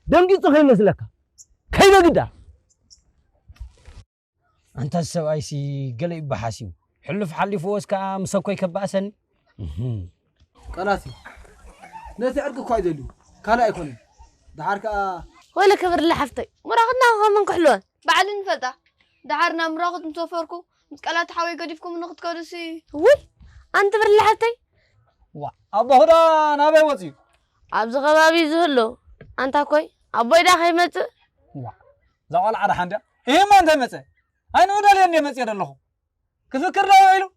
دنقيت خير مثلك كيف قدر أنت السوايسي قلب بحاسيو حلف حلي فوسك مسكوي كباسن قناتي ناتي أرجع كويدلو كلا يكون دحارك ولا كبر اللي حفتي مراقدنا وهم كحلون بعد نفتح دحارنا مراقد مسافركم مسكالات حاوي قديفكم نقد كرسي وي أنت بر اللي حفتي وا أبو هذا نابي وصيو أبز غبابي زهلو أنت كوي أبو إذا خيمت وا زوال على حندا إيه ما أنت مسه أنا ولا لين مسير الله كفكر له ويلو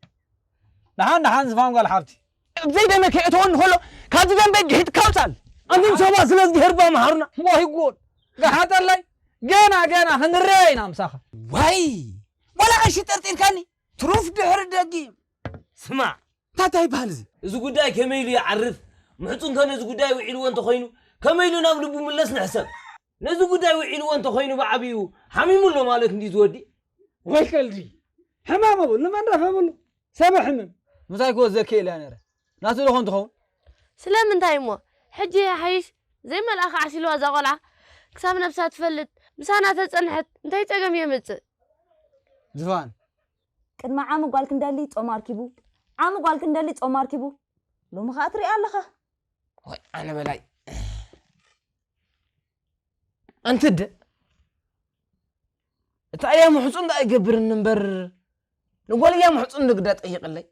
نحن زفان قال حبتي زي ده مكيتون هلو كذا جنب جهت كوتال أنتم سوا سلز هربا مهرنا ما يقول قحط الله جينا هنرينا مساخة واي ولا أشي ترتيل كاني تروف دحر دقيم اسمع تاتاي بالز إذا قداي كميلو يعرف محطون كان إذا قداي وعيلو أنت خينو كميلو نابلو بملسنا حساب نزو قداي وعيلو أنت خينو بعبيو حميمو له مالك ندي تودي ويش كلدي حمام أبو لما نفهم له سبع حمام مسايكو زكي لا نرى ناس اللي هون تخون سلام من تايمو حجي يا حيش زي ما الأخ عسيلو زغلع كسام نفسها تفلت مسانا تتصنحت انتي تقم يمت زفان كدما عامو قالك ندالي صومار كيبو عامو قالك ندالي صومار كيبو لو ما خاطري الله وي أنا بلاي أنت د تأيام حصون دا يقبر النمبر نقول أيام حصون نقدر تأيق اللي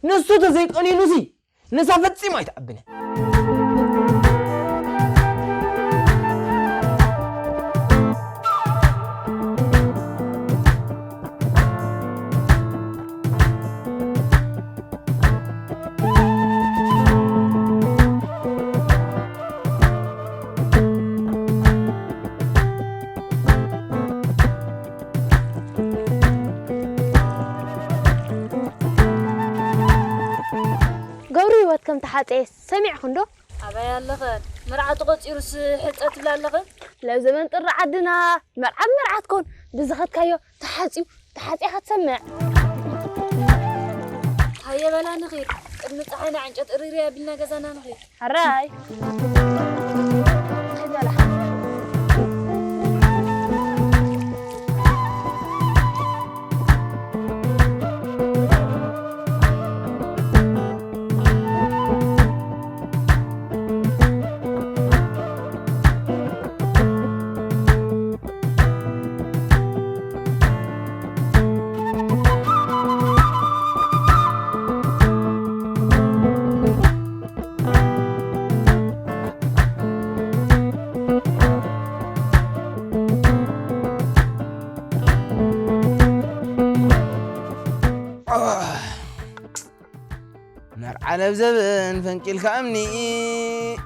نسو تزيد قليل نسي نسافت سي ما يتعبنا كم تحاتي سمع خندو أبا يلا مرعى تقصيرس حتى بلا لغن لو زمان طر عدنا مرعى تكون بزخت كايو تحاتي هتسمع هيا بلا نغير نطحنا عنجت ريريا بلنا جزانا نغير هراي خذ ولا زبزبن فنكل كأمني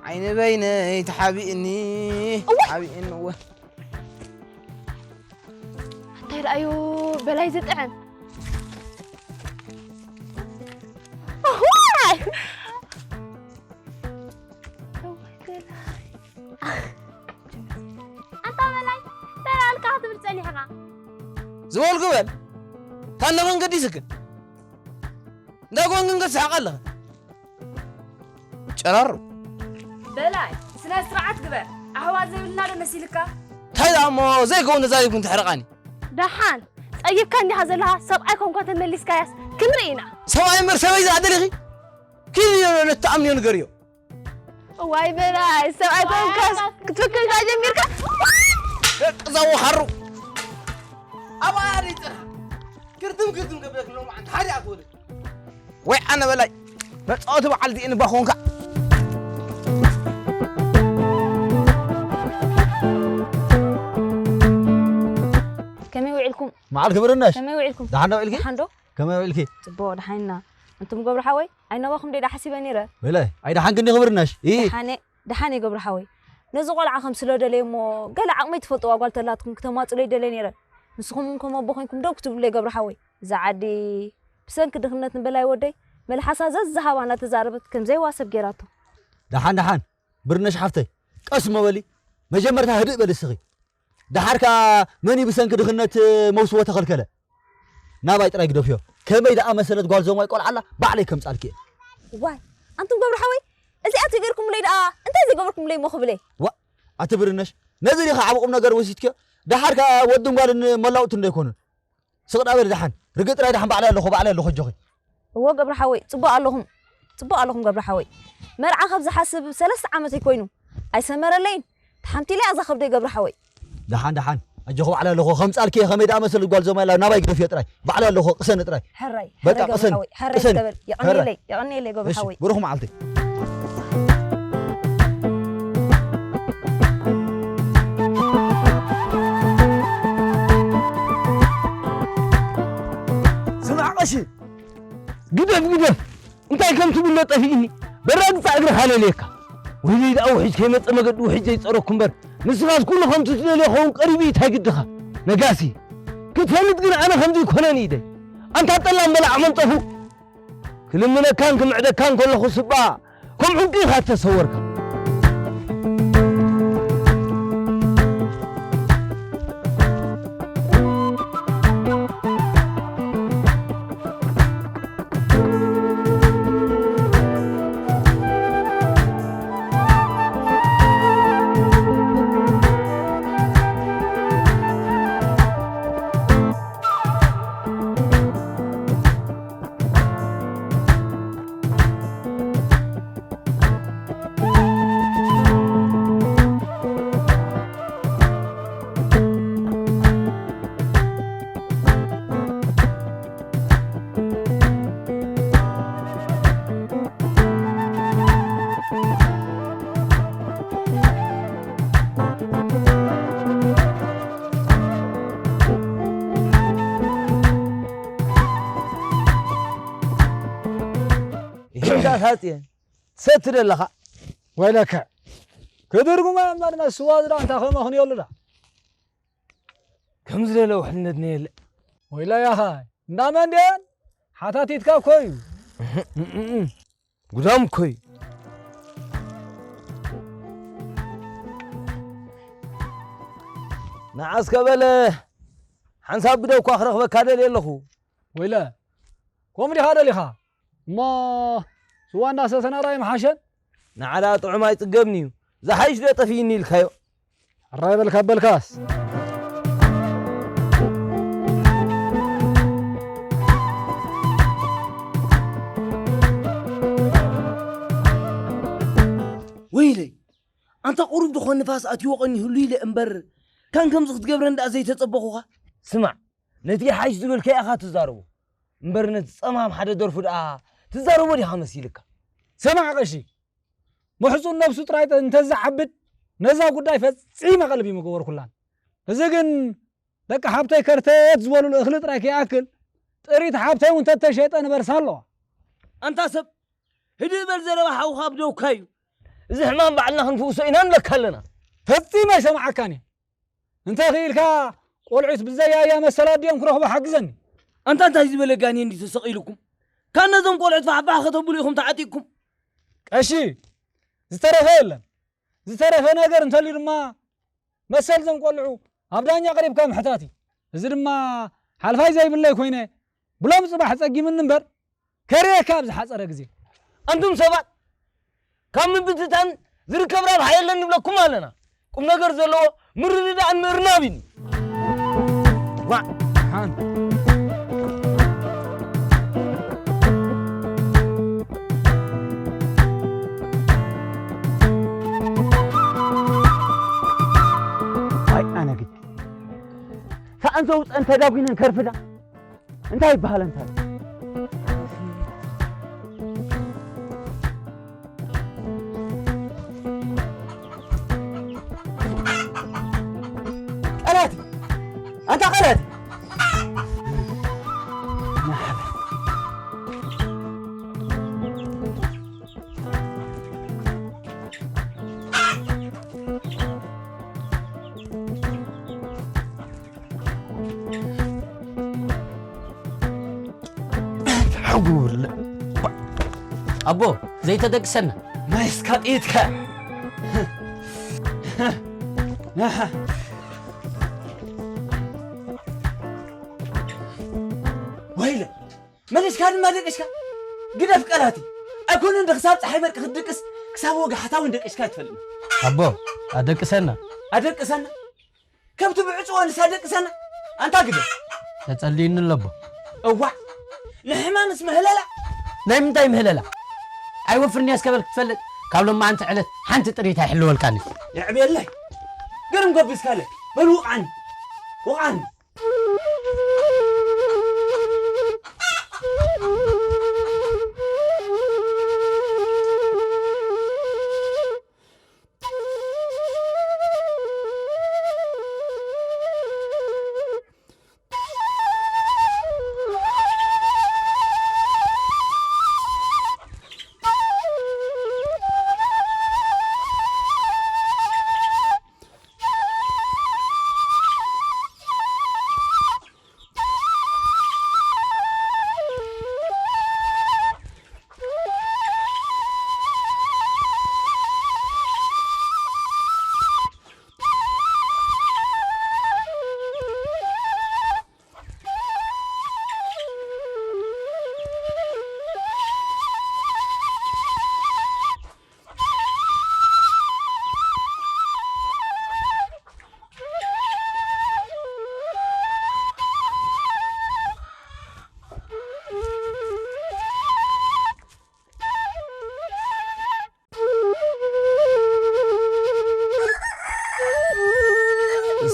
عين بيني تحابيني حابيني هو حتى يرأيو بلاي زدعن أنت بلاي ترى الكاتب تسألي حنا زول قبل كان نقول قدي سكن نقول قد ساقله شرر بلاي سنا سرعت قبل أهواز زي ولا نسيلك هذا مو زي كون زي كنت حرقاني دحان طيب كان هذا لها سبعكم كنت مليس كاس كمرينا سواء مر سواء إذا عدلي كل التأمن ينقريو واي بلاي سبعكم كاس كتفكر كاجم يركا زو خرو أباري كرتم قبلك لو ما عند حاجة أقول وين أنا بلاي بس أتبع على دي إن بخونك كم يوعلكم معلك برناش كم يوعلكم دحنا وعلكي حندو كما وعلكي تبو دحينا أنتم قبر حوي أين واخم دي حسيبني را ولا أي دحان كني خبرناش إيه دحاني قبر حوي نزقول عن سلو دليمو قال عقمي تفطوا قال تلاتكم كتمات لي دليني را نسخم منكم أبوخنكم دو كتب لي قبر حوي زعدي بسن كدخلنا بلاي ودي ملحسا ززها وانا تزاربت كم زي واسب جيراتو دحان برناش حفتي قسم ولي مجمرتها هدئ بالسخي دحاركا مني بسن كدخلنا موسوة تخلكله نابا يطرا يقدفيو كما يدا مسلت قال زوما يقول الله بعليكم صالكي واي انتم قبر حوي ازي اتغيركم لي انت زي قبركم لي مخبلي وا اتبرناش نزلي خعبقم ነገር ወሲትከ دحاركا ودم قال ملاوت እንዳይኮነ سقد ابر دحان رقط راي دحان بعلي الله جوخي هو قبر حوي صبوا اللهم قبر حوي مرعا خبز حسب 3 عامات يكوينو اي سمرلين تحمتي لي ازخب دي قبر حوي دحان اجخو على الله خمصالكي خميدا مسل قال زوما لا نابا يقدف يطراي بعلي الله قسن طراي حراي بقى قسن حراي قبل يقني لي قبر حوي بروح معلتي سمع قشي قدف انت كم تقول له طفيني براد فاقر حاليك ويلي اوحج كيمط مقد وحج يصركم بر نسراس كل خمس تلي خون قريبي تاقدخه نقاسي كتفلت قن انا خمدي كوناني دي انت طلع ملع منطفو كل من كان كمعده كان كل خصبا كم عندي خاطر تصورك هاتين ستر لها ويلك كدركم ما مرنا سوادرا انت خما خن يولدا كم زي لو حندني لا ويلا يا خاي نامن دين حتاتيتكا كوي قدام كوي نعاس كبله حنساب بدو كاخرخ بكادل يلخو ويلا قوم لي هذا لي خا ما سوانا سسنا راي محاشن نعلا طعما يطقبني زحيش لي طفيني الخيو الراي بالكاس ويلي انت قرب دخون نفاس اتيوقني هلي لي امبر كان كم زخت قبرن ازي تطبخوها سمع نتي حاج تقول كي اخا تزاربو امبر نتصمام حدا دورفو دا تزاربو دي خمسيلك سمع قشي محصون نفسه طرايت انت زعبد نزا قداي فصيم قلبي مغور كلان ازغن دك حبتي كرتيت زولو الاخل طراي كياكل طريت حبتي وانت تشيطن برسالو انت سب هدي بالزربة حوخاب دو كايو إذا حمام بعدنا هنفوسه إنان لك هلنا فتي ما سمعك كاني انت خيلك قلعت بالزيا يا مسألة ديهم كروه بحجزني أنت هيزي بلقاني عندي تسقيلكم كان نظم قلعت فحبا خطبوا ليكم تعاتيكم أشي زترى نجار انت اللي ما مسألة زم قلعوا أبداني قريب كم حتاتي زين ما حلفاي زي بالله كوينه بلا مصباح تسقي من نمبر كريه كابز حصر غزي أنتم سبات كم من بتتان ذرك كبرال حيل لن نبلكم علينا كم نجار زلوا مرد عن مرنابين وا حان أنا قلت فأنت أنت دابين كرفدا أنت هاي بحال أنت قلاتي أنت قلاتي حقول أبو زي تدق سنة ما يسكت إيدك ويلة ماليش كان ما دقش كان قدف قلاتي أكون عند حساب صحيح برك خدقس كساب وقع حتى وين دقش كات فلم أبو أدق سنة كم تبعت وأنا صادق سنة أنت قدف تسألين اللبو أوه لحمان اسمه هلالا نايم دايم هلالا أيوفرني أسكبلك تفلت قبل ما أنت علت حنت طريتها حلوة الكاني يا عبي الله قرم قبس كالك بل وقعني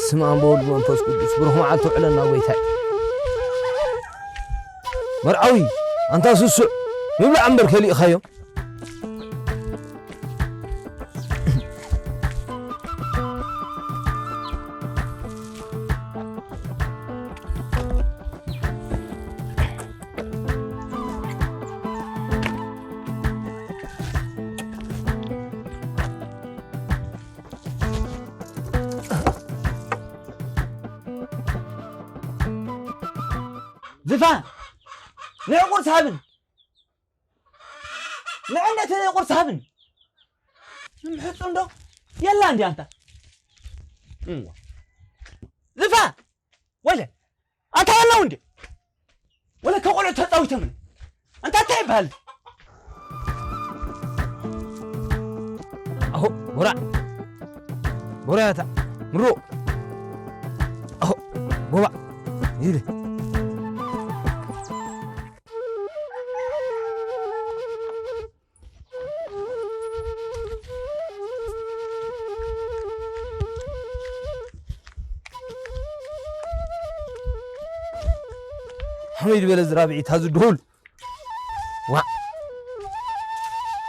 اسمع بود منفس قدس بروح ما عاد تعلن ويتاي مرعوي أنت سوسو يبلع عمبر كلي خيو زفان لا قرص هابن لا عندك لا قرص هابن نحط عنده يلا عندي أنت زفان ولا أنت ولا وندي ولا كقول تطاوي تمن أنت تعب هل أهو برا تا مرو أهو بابا يلي حميد بلز رابعي تهز الدهول وا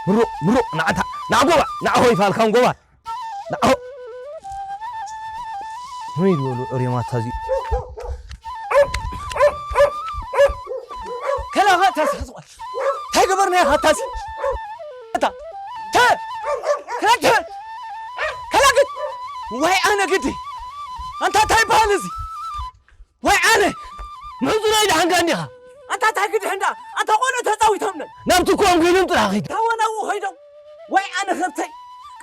مرو نعتها نعقوبة نعهوي فالكام قوبة نعهو حميد بلو أريمات هذي كلا غاتاس هاي قبرني غاتاس واي أنا قدي أنت تاي بالزي واي أنا محزونا إذا حنقانيها أنت تاي قدي هندا أنت قولة تساوي تمنا نامتكم قيلون طلع تاوانا وخيدو واي أنا خرتي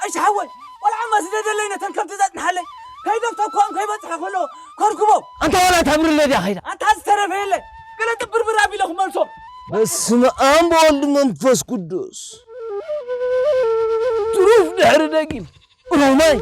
كاش حول ولا عما سيدة لينا تنكب تزاد نحلي كيدو تقوم كيبت حفلو كركبو أنت ولا تعبر الذي يا خيدا أنت هسترف هيلي قلت بربر أبي لهم ملسو بسم أم بولد منفس قدوس تروف نحر داقين روماي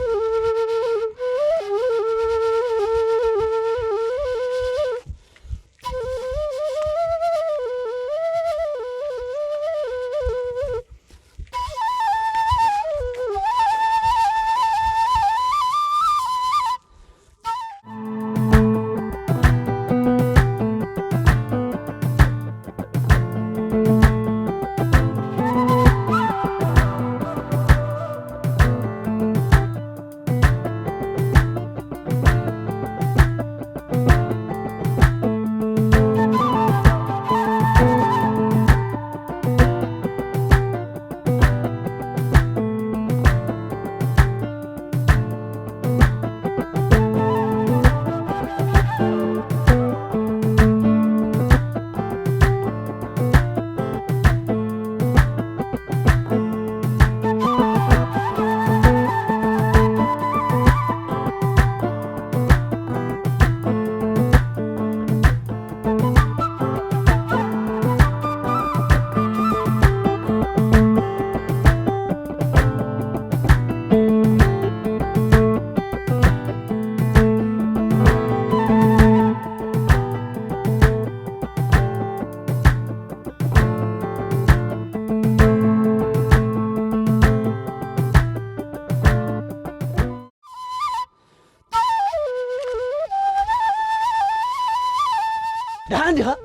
عندها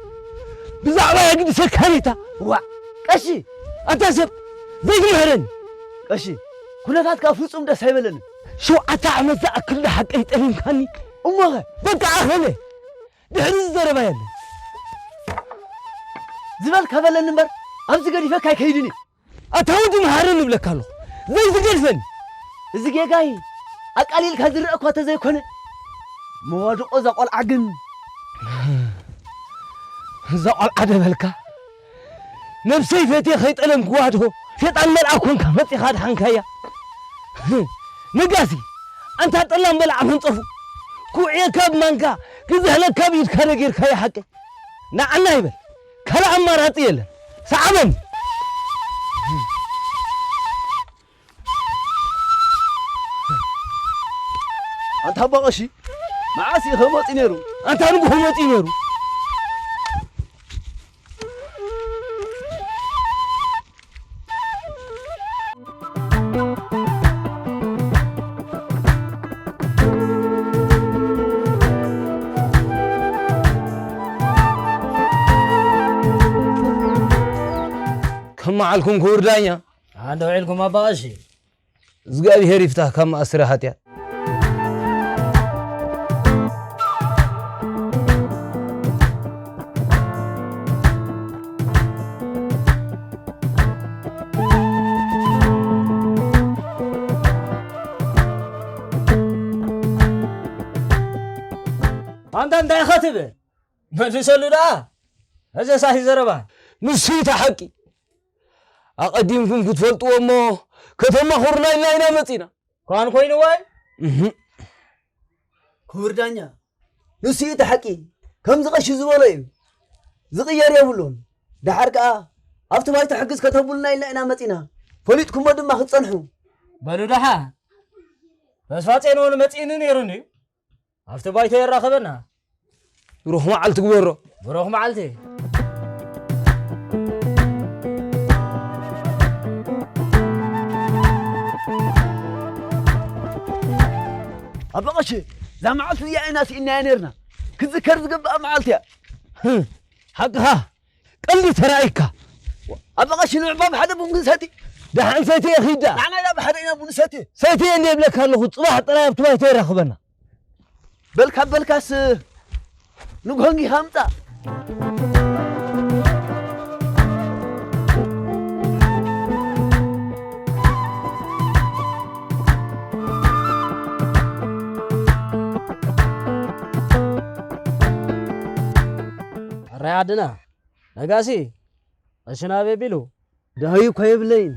بزعبا يقد سكانيتا وا قشي انت سب زي مهرن قشي كلها كافصوم دس هيبلن شو اتعمل ذا كل حق يطلم كاني امه بقى اخله دحر الزربا يله زبل كبلن نمبر ابز غدي فكاي كيدني اتاود مهرن بلكالو زي زجلفن ازي جاي اقاليل كزر اكو تزي كونه موادقو زقول عقن زقل عدبلك نفسي فتي خيط ألم قواته شيطان ملعكون كفتي خاد حنكايا نقاسي أنت هتطلع ملعب هنطفو كوعي كاب مانكا كذهلك كاب يتكرقير كايا حقي نعنا يبل كلا عمارات يلا سعبن أنت بغشي معاسي خمط ينيرو أنت هنقو خمط ينيرو كم عليكم كوردانيا عند وعيلكم ما باشي زقابي هير يفتح كم أسرحات يا أنت يا خاتبه ما تسولو ده هذا صاحي زربان نسيت حقي أقدمكم كتفلتوا أمه كتما خورنا إلا إنا متينا كان كوين واي كوردانيا نسيت حقي كم زغش زبالي زغيار يبلون دحركا أفت ما يتحقز كتبولنا إلا إنا متينا فليتكم بدم ما ختصنحو بلو دحا بس فاتينو متينو نيروني أفت بايتو يراخبنا روح معلت قبره بروح معلتي أبغشي زي ما عرفت يا ناس إني نيرنا كذكر زقبة معلتها حقها قلي ترايكا أبغشي نعباب حدا بونساتي ده عن سيتي يا أخي ده أنا لا بحدا بونساتي سيتي اللي يبلك هالله صباح طلعت تبغى يراخبنا بالكاس نقهنجي همتا عدنا نقاسي قشنا بيبيلو دهيو كيبلين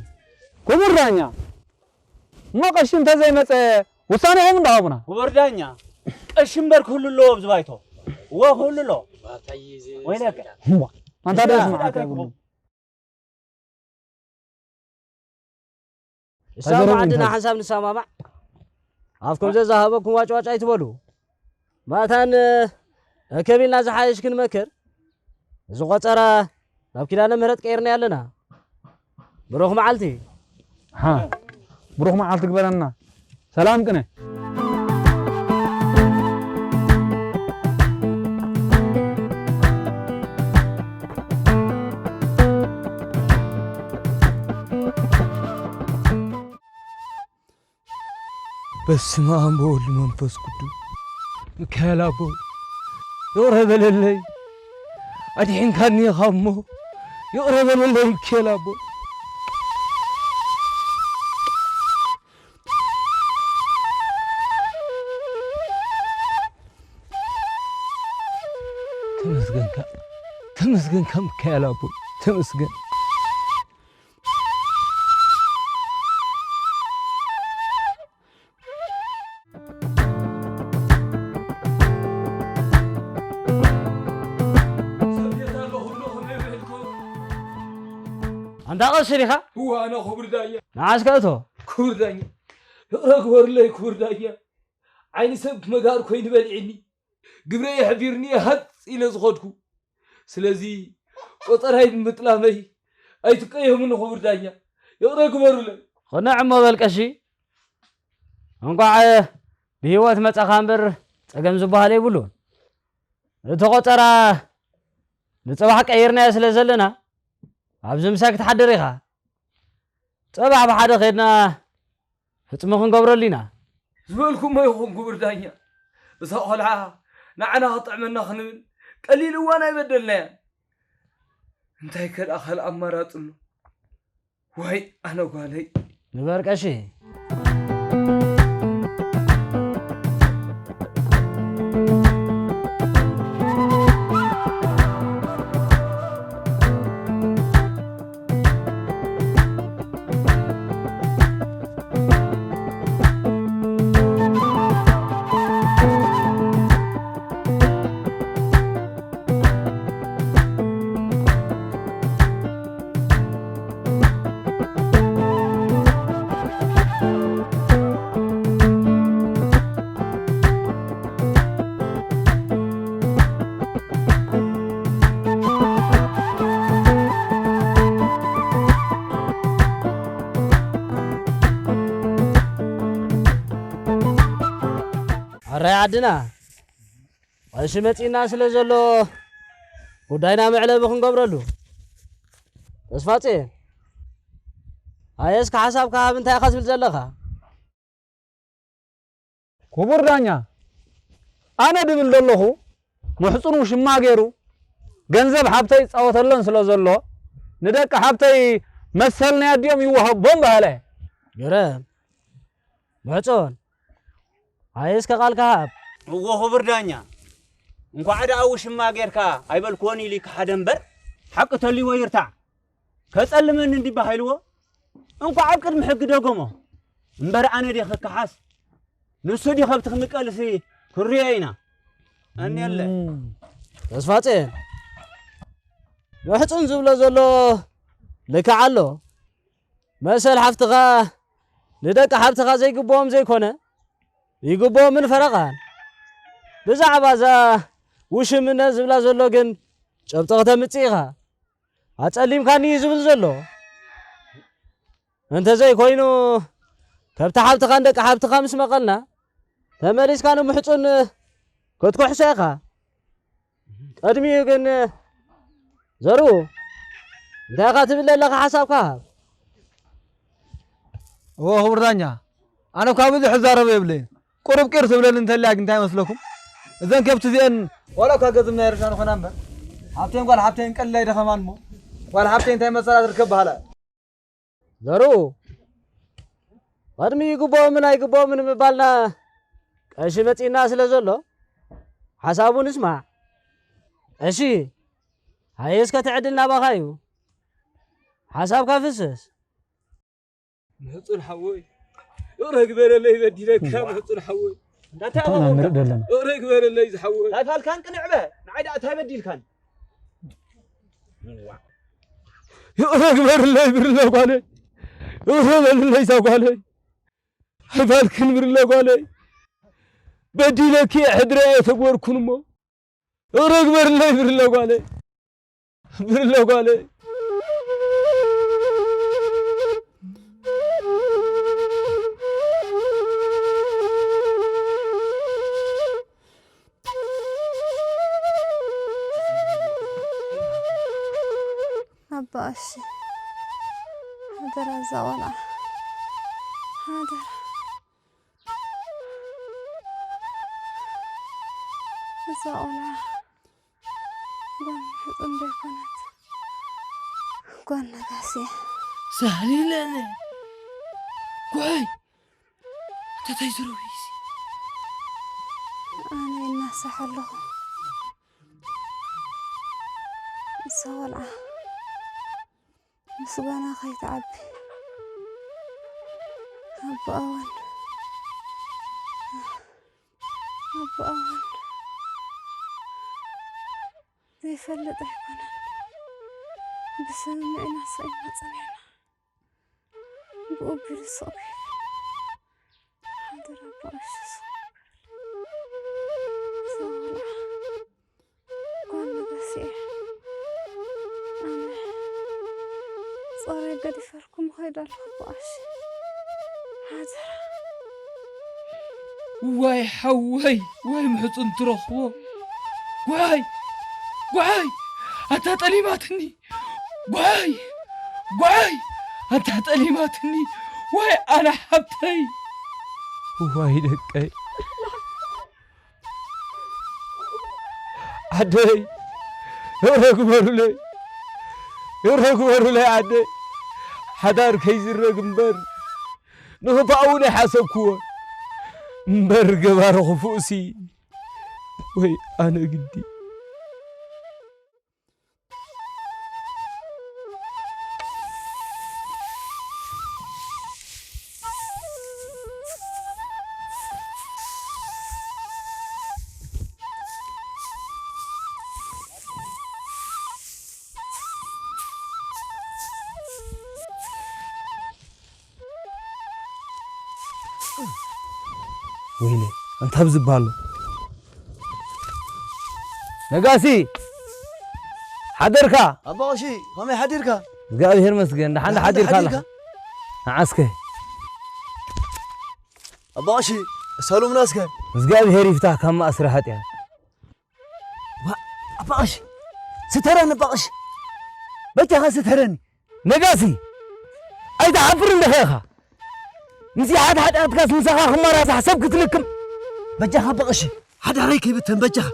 كبر دانيا ما قشن تزي مص وسانهم دابنا كبر دانيا قشن بر كل لو بزبايتو وكل لو وينك انت داسمع السلام عندنا حساب نسامع عفكم زي ذهبكم واጭዋጭ አይትበሉ ማታን ከቢልና ዝሓይሽ ክንመክር ዝቆፀረ ናብ ኪዳነ ምህረት ቀይርና ያለና ብሩኽ መዓልቲ ብሩኽ መዓልቲ ግበረና ሰላም ቅነ በስመ አብ ወወልድ ወመንፈስ ቅዱስ ሚካኤል አቦ يقرب لله أدحين كان يخمو يقرب لله ሚካኤል አቦ ተመስገን ሚካኤል አቦ ተመስገን أنت قصريها؟ هو أنا خبر دايا نعسكته خبر دايا رغور لي خبر دايا عيني سبك مقار كوين بالعني قبري يحبيرني هات إلى زخدكو سلازي وطر هاي المطلامي أي تقيه من خبر دايا يقرأ كبر لي خنا عمو بالكشي انقع بهوات متأخامبر تقم زبها لي بلون لتقطر لتصبح كأيرنا سلازلنا عبز مساك تحضر إخا تبع بحد خيرنا فتمخن قبر لينا زبالكم ما يخون قبر دايا بس هقولها نعنا هطع منا خنمن قليل وانا يبدلنا انت هيك الأخل أمارات له وهي أنا قالي نبارك أشي الرأي عدنا وش متينا سلزلو وداينا معلب بخن قبرلو تصفاتي هايسك حسابك بنت ياخذ بالزلخه كبر دانيا أنا دبل دلله محصن وشما غيرو ገንዘብ ሀብተይ ጻወተለን ስለዘሎ ንደቅ ሀብተይ መሰልና ያዲዮም ይወሃቦም ባለ ገረ ማጾን አይስ ከቃልካ ወሆ ብርዳኛ እንኳ አዳው ሽማ ገርካ አይበልኮኒ ሊክ ሐደንበር ሐቅ ተሊ ወይርታ ከጸልመን እንዲ ባሃይልዎ እንኳ አቅድ ምሕግ ደጎሞ እንበር አነ ዲ ከካሐስ ንሱ ዲ ከብት ክምቀልሲ ኩሪያይና አንየለ ተስፋጼ محصن زبل زلو لك علو مسل حفتغا لدك حفتغا زي قبوم زي كونه يقبوم من فرقان بزعبا زا وش من زبل زلو جن شبتغتا متيغا هتسلم كان يزبل زلو انت زي كوينو كبت حفتغا عندك حفتغا مش مقلنا تماريس كانوا محصن كتكو حسيقا ادمي جن زرو دا كاتب لك حسابك وهو بردانيا انا كابد حزار بيبلين قرب قرص بلن انت لاك انت يمسلكم اذا كبت زين ولا كاغزمنا يرشان خنامبر حبتين قال حبتين قال لا يدخمان مو قال حبتين تاي مسارات ركب هلا زرو قدمي يغبو من ايغبو من مبالنا ايش متينا سلازلو حسابون اسمع اشي هاي اسكا تعدلنا بخايو حساب كافسس محصول حوي ركبر اللي يبدلك محصول حوي لا تعرف دلنا ركبر اللي يحوي لا فال كان قنعبه نعيد اتها بديل كان ركبر اللي يبرلك عليه ركبر اللي يساق عليه فال كن برلك عليه بديلك يا حدره تبوركن ما ركبر اللي يبرلك عليه برلك عليه أباشي هدر الزوالة هدر الزوالة قول حزن بيكونت قول نقاسي سهلي لنا قوي تتيزرو بيسي أنا الناس حلهم الزوالة مسوانا خيط عبي أبو أول زي فلت يكونن بسمعنا صينا صنعنا بقبل الصبي حضر أبو أشي صالح قلنا بسيح أنا صار قد فركم خير الخباش حاضر واي حوي واي محصن ترخو واي أنت تليماتني واي أنت تليماتني واي أنا حبتي واي دقي عدي يرغبر لي عدي حدار كيزر جنبر نغطاوني حسبكوا برجبار خفوسي وي أنا قدي ويلي أنت هبز بالو نقاسي حدركا أباشي هم حديركا قال هير مسكين حنا حدركا عسكه أباشي سالم ناسك مسقال هير يفتح كم أسرحت يعني أباشي سترن أباشي بتها سترني نقاسي أيدا عفر النخيخة نسي حد أتكاس مسخا خمارة حسب كتلكم بجها باشي حدا ريكي بتن بجها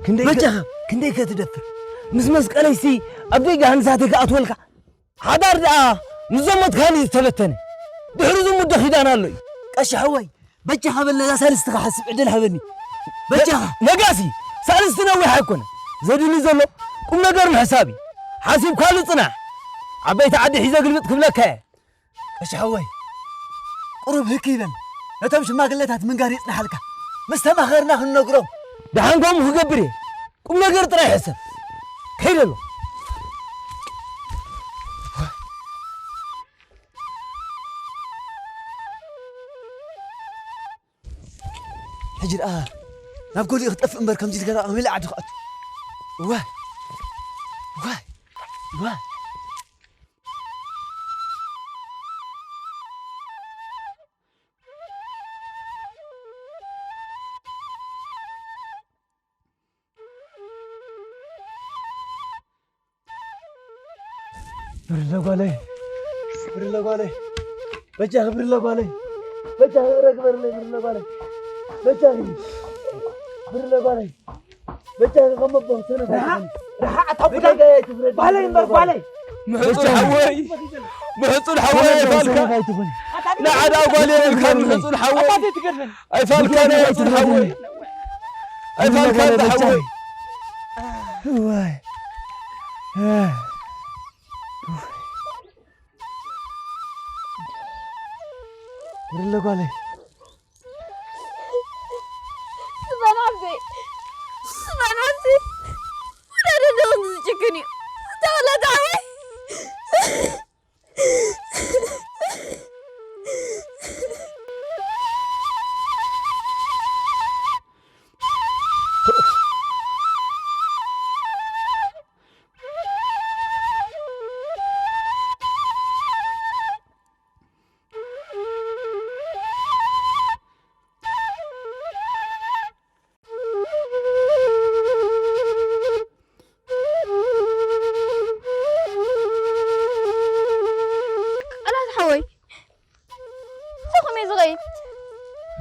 بجها كندي كتدفر مسك أليسي أبدي جهان ساتك أطولك حدار نزمت خاني استلتني بحرزم مدخيدان اللي قش حوي بجها بالله سالستك حسب عدل حبني بجها نقاسي سالستنا وي حيكون زدني زلو قم نقر حسابي حاسب كالو صنع عبيت عدي حيزه قلبت قبلك قش حوي قرب هيك يبن نتمش ما قلتها من قاري يصنع حلقه مستما خيرنا خنقرب دحانكم خقبري قم نقر طري حسب كيدلو حجر نقول لي اختف امبر كم جيت كذا ملي عاد خاط واه برلو عليه بجاه برلو عليه بجاه ركبر لي برلو عليه برلو عليه بجاه غمض سنه رح اتحبك بالي بالي محصول حواي فالكا لا عاد أقولي الكان محصول حواي أي فالكا محصول حواي أي فالكا حواي برلا قالي سبحان عبدي ولا ندوم تشكني ولا دعوي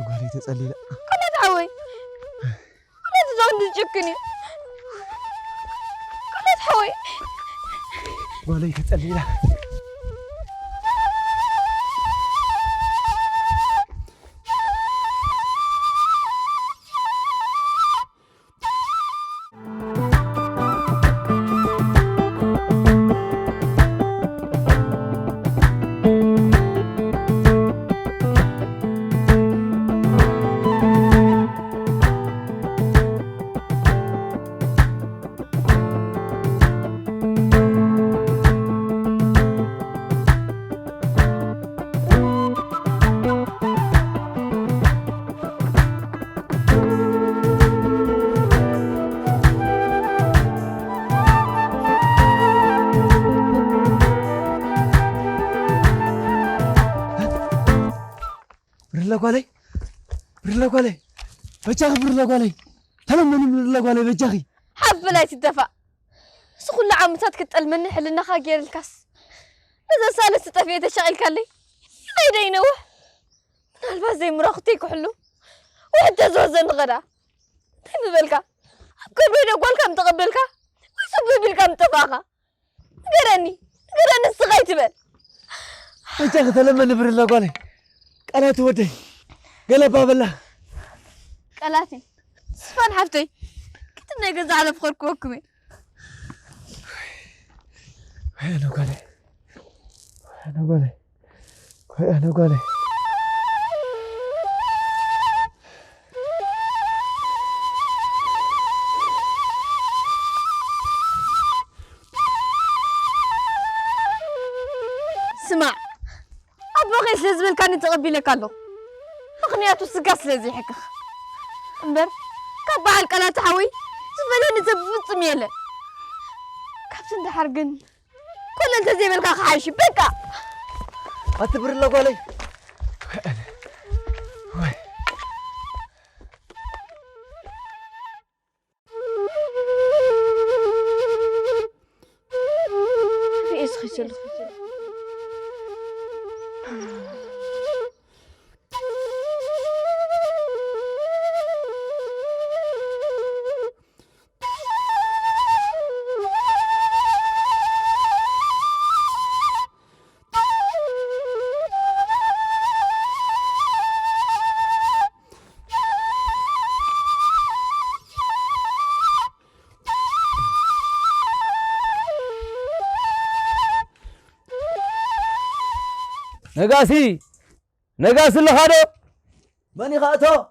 قالي تسألي لا كنا تعوي كنا تزود تشكني كنا تحوي قالي تسألي لا برلا قالي بجاخي برلا قالي تلمني برلا قالي بجاخي حفلة تدفع سخل عمتات كتقل مني حلنا خاقير الكاس إذا سالت تطفيت الشغل كالي غير ينوح من الباس زي مراختيك وحلو وحتى زوزن غدا طيب بالك أبكر بيني أقول كم تقبلك ويسبب بالكم تفاقة قراني الصغيت بل بجاخي تلمني برلا قالي قالت ودي قال باب الله قالاتي سفان حفتي كنت نيجز على فخرك وكمي أنا قالي سمع أبغي سلزمل كان يتقبل لك الله مغنياتو سقاس لزي حكخ امبر كبع القناة حوي زبلوني زبط ميلة كابتن ده حرقن كل انت زي ملكا خايشي بكا أتبر الله قالي في ايش خشل نقاسي اللي خادو ماني خاتو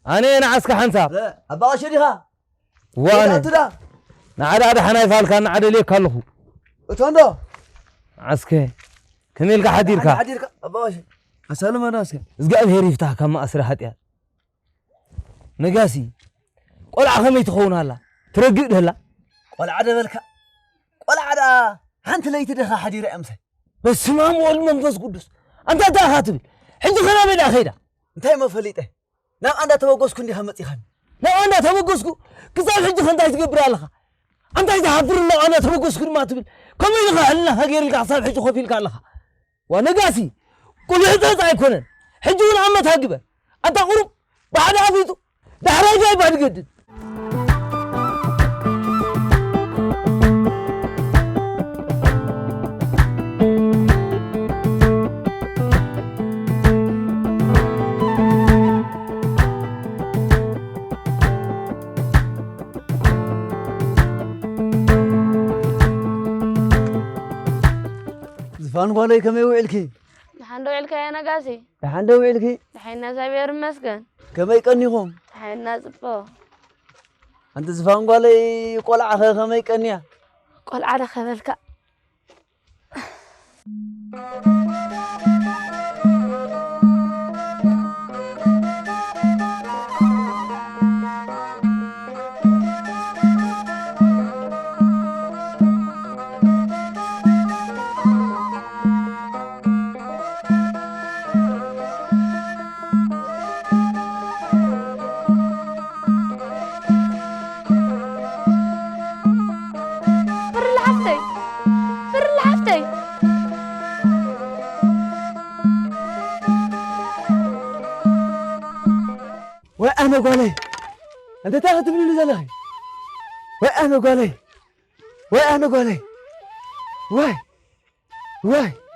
أنا نعسك حنساب لا أبغى أشريها وانا تدا نعاد حناي فالك نعاد لي كله وتوندو عسكي كميل حديرك حديرك أبغى أشري أسأله ما ناسك زقال هيري يفتح كما أسرع حتيا نقاسي قول عخمي تخون هلا ترقد هلا ولا عدا ملكا ولا عدا أنت اللي تدخل حدير أمس بس ما مول منفس قدس أنت تاخاتب حد خنا بين أخيرا أنت ما فليته نعم أنا توقف كندي همتي خان لا أنا توقفك كذا حد خنا تجبر علىها أنت إذا حفر الله أنا توقف كل ما تبي كم يلقى لنا غير القصاب حد خوفي لك ونقاسي كل هذا يكون حجون عم تهجبه أنت قرب بعد عفيته ده حراجة بعد جد زفان قالي كم يوعلكي دحين وعلك يا نقاسي دحين دوعلكي دحين سابير مسكن كم يقنيهم دحين زبو أنت زفان قالي قلع أخي كم يقنيا قول على خبلك وأنا قالي أنت تاخذ تبني زلخي وأنا قالي وأنا قالي واي